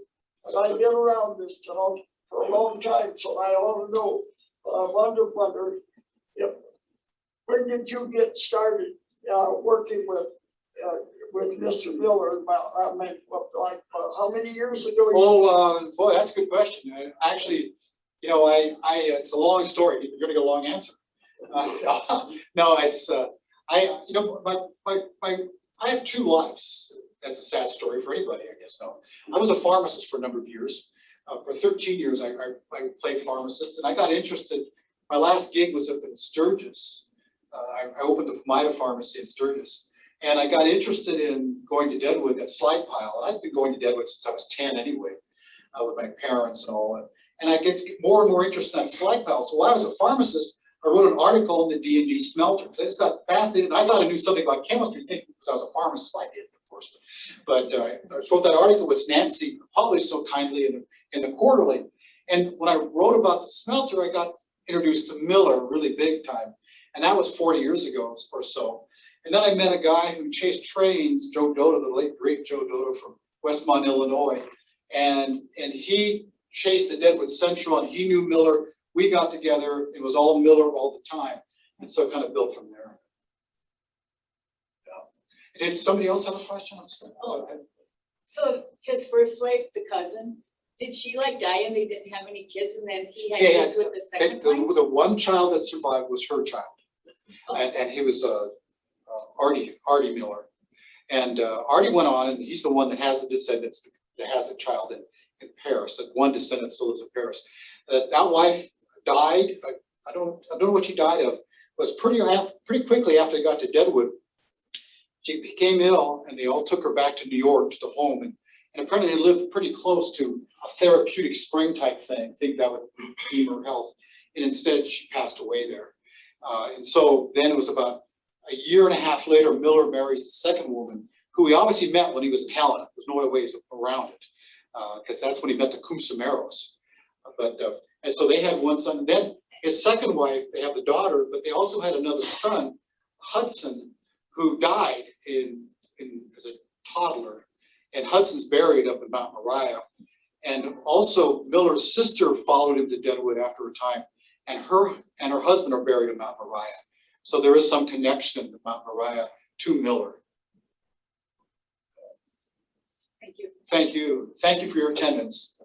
and I've been around this town for a long time, so I ought to know. But I wonder if, when did you get started working with Mr. Miller? About, how many years ago? Oh, boy, that's a good question. Actually, you know, it's a long story. You're going to get a long answer. No, it's you know, I have two lives. That's a sad story for anybody, I guess. No, I was a pharmacist for a number of years. For 13 years, I played pharmacist, and I got interested. My last gig was up in Sturgis. I opened the Pomida Pharmacy in Sturgis, and I got interested in going to Deadwood, that slide pile. And I'd been going to Deadwood since I was 10 anyway, with my parents and all. And I get more and more interested in that slide pile. So while I was a pharmacist, I wrote an article in the D&D smelter. I just got fascinated. I thought I knew something about chemistry, thinking because I was a pharmacist, I did, of course. But I wrote that article, which Nancy published so kindly in the quarterly. And when I wrote about the smelter, I got introduced to Miller really big time. And that was 40 years ago or so. And then I met a guy who chased trains, Joe Dota, the late great Joe Dota from Westmont, Illinois. And he chased the Deadwood Central, and he knew Miller. We got together. It was all Miller all the time. And so kind of built from there. Yeah. Did somebody else have a question? So his first wife, the cousin, did she like die and they didn't have any kids, and then he had Yeah, kids with the second wife? The one child that survived was her child. Oh. And he was Artie Miller. And Artie went on, and he's the one that has the descendants, that has a child in Paris. And one descendant still lives in Paris. That wife died. I don't know what she died of. It was pretty quickly after they got to Deadwood. She became ill, and they all took her back to New York to the home. And apparently they lived pretty close to a therapeutic spring type thing. I think that would keep her health. And instead, she passed away there. And so then it was about a year and a half later, Miller marries the second woman, who he obviously met when he was in Helena. There's no other ways around it, because that's when he met the Cumsameros. And so they had one son. And then his second wife, they have the daughter, but they also had another son, Hudson, who died as a toddler. And Hudson's buried up in Mount Moriah. And also Miller's sister followed him to Deadwood after a time. And her husband are buried in Mount Moriah. So there is some connection to Mount Moriah to Miller. Thank you. Thank you. Thank you for your attendance.